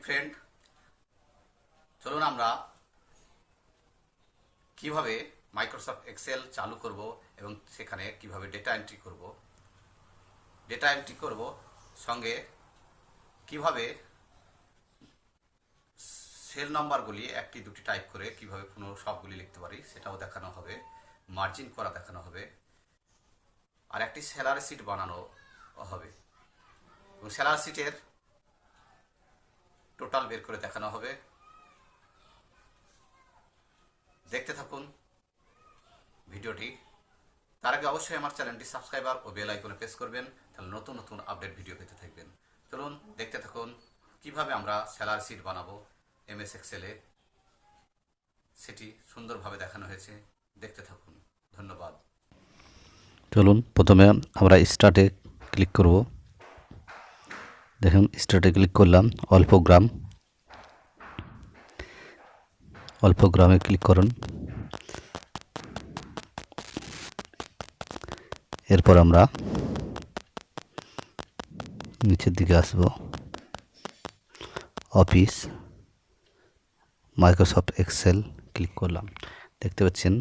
Friend, চলুন আমরা কিভাবে মাইক্রোসফট এক্সেল চালু করব এবং সেখানে কিভাবে ডেটা এন্ট্রি করব সঙ্গে কিভাবে সেল নাম্বারগুলি একটি দুটি টাইপ করে কিভাবে পুনঃ সবগুলি লিখতে পারি সেটাও দেখানো হবে, মার্জিন করা দেখানো হবে, আর একটি সেলার শিট বানানো হবে এবং সেলার শিটের টোটাল বের করে দেখানো হবে। দেখতে থাকুন ভিডিওটি। তার আগে অবশ্যই আমার চ্যানেলটি সাবস্ক্রাইবার ও বেল আইকনে প্রেস করবেন, তাহলে নতুন নতুন আপডেট ভিডিও পেতে থাকবেন। চলুন দেখতে থাকুন কিভাবে আমরা সেলার শিট বানাবো এমএস এক্সেলে। সেটি সুন্দরভাবে দেখানো হয়েছে, দেখতে থাকুন। ধন্যবাদ। চলুন প্রথমে আমরা স্টার্টে ক্লিক করব। দেখুন স্টার্টে ক্লিক করলাম, অল্প গ্রামে ক্লিক করুন। এরপর আমরা নিচের দিকে আসব, অফিস, মাইক্রোসফট এক্সেল ক্লিক করলাম। দেখতে পাচ্ছেন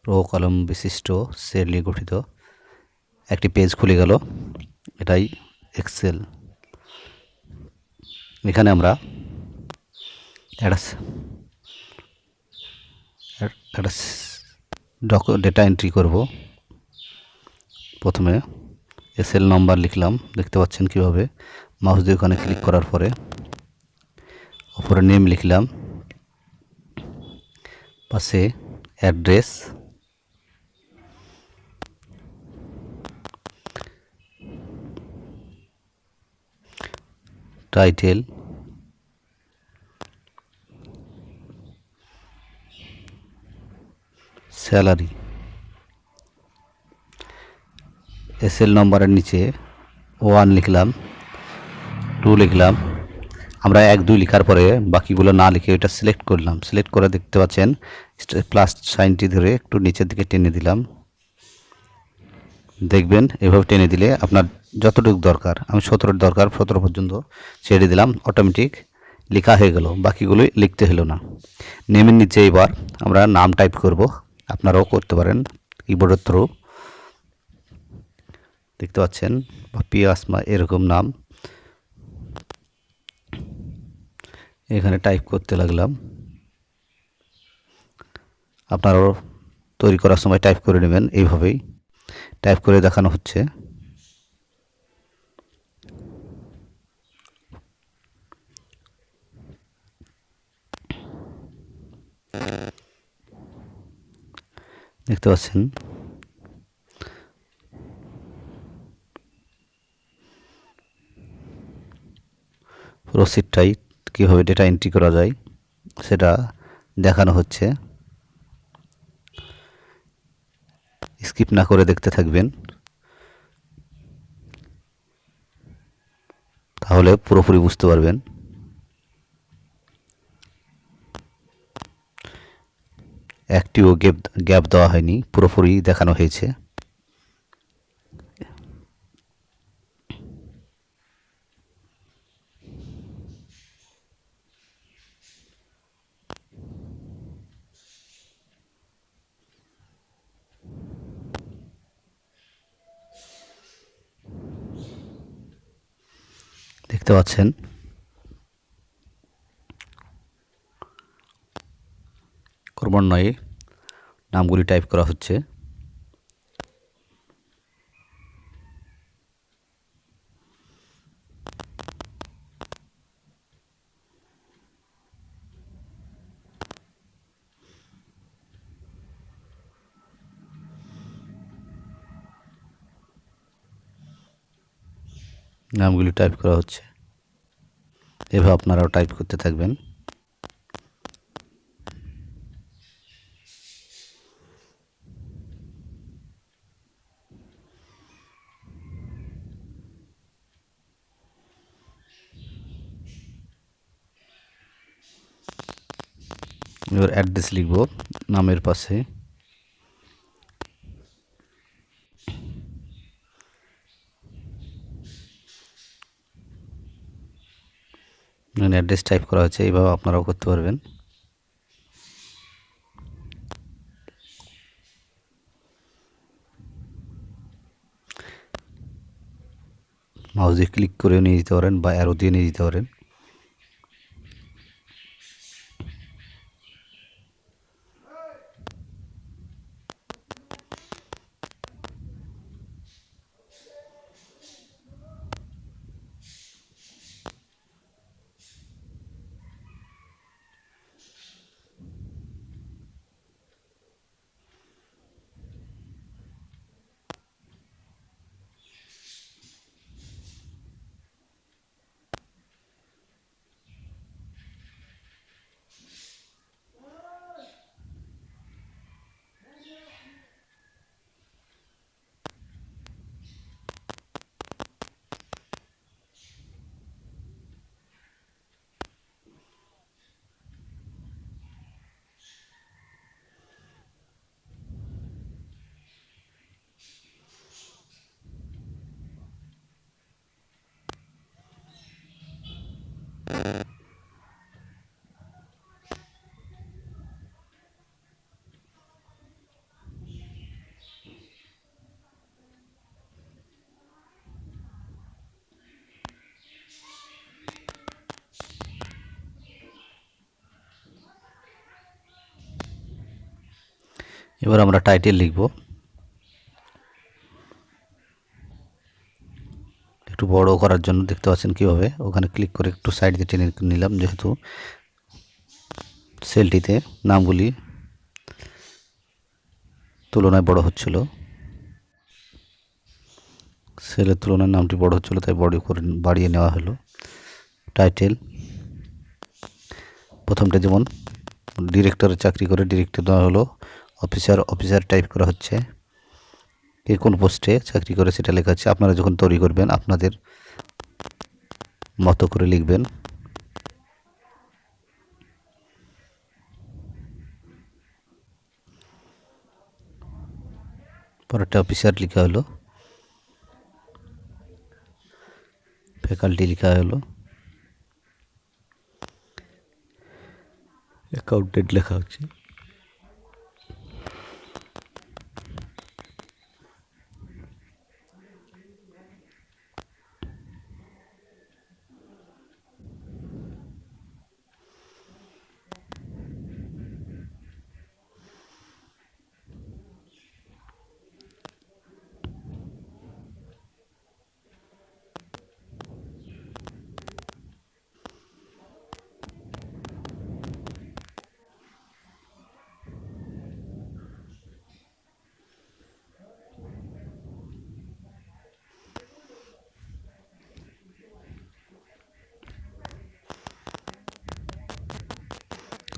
রো কলম বিশিষ্ট সেল নিয়ে গঠিত একটি পেজ খুলে গেল। এটাই এক্সেল। এখানে আমরা একটা ডেটা এন্ট্রি করব। প্রথমে এসএল নাম্বার লিখলাম, দেখতে পাচ্ছেন কিভাবে মাউস দিয়ে ওখানে ক্লিক করার পরে উপরে নেম লিখলাম, পাশে অ্যাড্রেস, টাইটেল, স্যালারি। এসএল নম্বরের নিচে 1 লিখলাম, 2 লিখলাম। আমরা 1 2 লেখার পরে বাকিগুলো না লিখে এটা সিলেক্ট করলাম। সিলেক্ট করে দেখতে পাচ্ছেন প্লাস সাইনটি ধরে একটু নিচের দিকে টেনে দিলাম। দেখবেন এভাবে টেনে দিলে আপনার যতটুকু দরকার, আমি 17 দরকার, 17 পর্যন্ত ছেড়ে দিলাম। অটোমেটিক লেখা হয়ে গেল, বাকিগুলো লিখতে হলো না। নেমের নিচে এবার আমরা নাম টাইপ করব। আপনারাও করতে পারেন কিবোর্ডের থ্রু। দেখতে পাচ্ছেন পিয়াসমা এরকম নাম এখানে টাইপ করতে লাগলাম। আপনারাও তৈরি করার সময় টাইপ করে নেবেন। এইভাবেই টাইপ করে দেখানো হচ্ছে। দেখতে পাচ্ছেন পুরো শিটটাই কীভাবে ডেটা এন্ট্রি করা যায় সেটা দেখানো হচ্ছে। স্কিপ না করে দেখতে থাকবেন, তাহলে পুরোপুরি বুঝতে পারবেন। একটিও গ্যাপ দেওয়া হয়নি, পুরোপুরি দেখানো হয়েছে। দেখতে পাচ্ছেন ক্রমান্বয়ে নামগুলি টাইপ করা হচ্ছে। নামগুলি টাইপ করা হচ্ছে, এভাবে আপনারাও টাইপ করতে থাকবেন। এবার অ্যাড্রেস লিখব নামের পাশে। অ্যাড্রেস টাইপ করা হয়েছে, এইভাবে আপনারাও করতে পারবেন। মাউস দিয়ে ক্লিক করেও নিয়ে যেতে পারেন বা অ্যারো দিয়ে নিয়ে যেতে পারেন। এবার আমরা টাইটেল লিখব। একটু বড় করার জন্য দেখতে পাচ্ছেন কীভাবে, ওখানে ক্লিক করে একটু সাইড দিয়ে টেনে নিলাম, যেহেতু সেলটিতে নামগুলি তুলনায় বড় হচ্ছিল, সেলের তুলনায় নামটি বড় হচ্ছিল, তাই বড় করে বাড়িয়ে নেওয়া হলো। টাইটেল প্রথমটা যেমন ডিরেক্টরে চাকরি করে ডিরেক্টর দেওয়া হলো, অফিসার টাইপ করা হচ্ছে, কে কোন পোস্টে চাকরি করে সেটা লেখা হচ্ছে। আপনারা যখন তৈরি করবেন আপনাদের মতো করে লিখবেন। পরেরটা অফিসার লেখা হলো, ফ্যাকাল্টি লেখা হলো, অ্যাকাউন্টেন্ট লেখা হচ্ছে।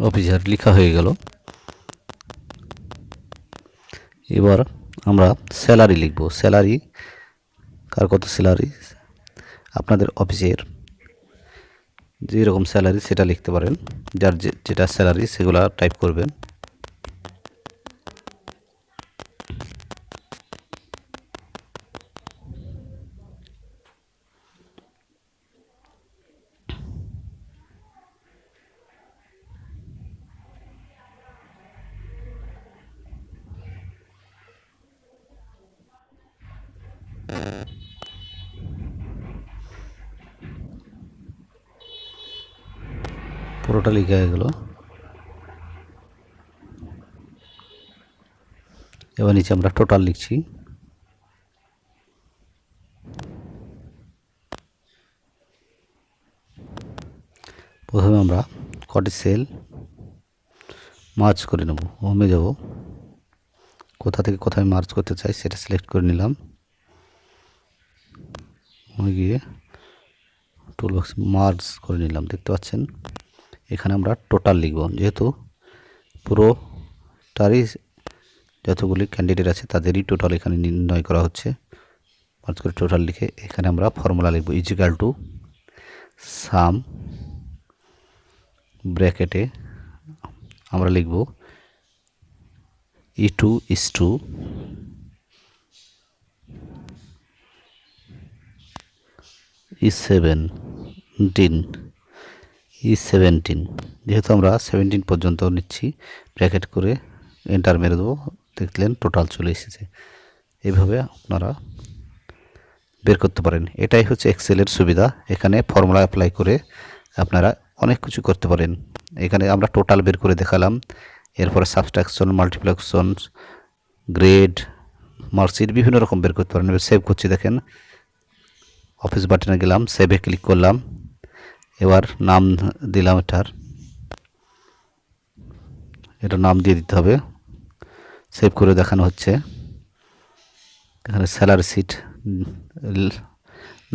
অফিসার লেখা হয়ে গেল। এবার আমরা স্যালারি লিখব। স্যালারি কার কত স্যালারি, আপনাদের অফিসের যেরকম স্যালারি সেটা লিখতে পারেন, যার যেটা স্যালারি সেগুলো টাইপ করবেন। পুরোটা লেখা হয়ে গেল। এবার নিচে আমরা টোটাল লিখছি। প্রথমে আমরা কটি সেল মার্জ করে নেব। হোমে যাব, কোথা থেকে কোথায় মার্জ করতে চাই সেটা সিলেক্ট করে নিলাম। হোমে গিয়ে টুলবক্স মার্জ করে নিলাম। দেখতে পাচ্ছেন এখানে আমরা টোটাল লিখব, যেহেতু পুরোটারই যতগুলি ক্যান্ডিডেট আছে তাদেরই টোটাল এখানে নির্ণয় করা হচ্ছে। মার্জ করে টোটাল লিখে এখানে আমরা ফর্মুলা লিখব, ইজিক্যাল টু সাম ব্র্যাকেটে আমরা লিখব E2 is to E17, E17, যেহেতু আমরা 17 পর্যন্ত নিচ্ছি, ব্র্যাকেট করে এন্টার মেরে দেবো। দেখলেন টোটাল চলে এসেছে। এইভাবে আপনারা বের করতে পারেন। এটাই হচ্ছে এক্সেলের সুবিধা। এখানে ফর্মুলা অ্যাপ্লাই করে আপনারা অনেক কিছু করতে পারেন। এখানে আমরা টোটাল বের করে দেখালাম, এরপরে সাবট্রাকশন, মাল্টিপ্লিকেশন, গ্রেড, মার্কশিট বিভিন্ন রকম বের করতে পারেন। এবার সেভ করছি, দেখেন অফিস বাটনে গেলাম, সেভে ক্লিক করলাম। এবার নাম দিলাম, এটা নাম দিয়ে দিতে হবে। সেভ করে দেখানো হচ্ছে। এখানে স্যালারি শিট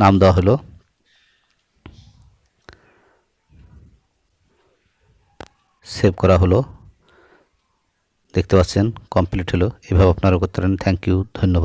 নাম দেওয়া হলো। সেভ করা হলো, দেখতে পাচ্ছেন কমপ্লিট হলো। এভাবে আপনারা করতে পারেন। থ্যাংক ইউ, ধন্যবাদ।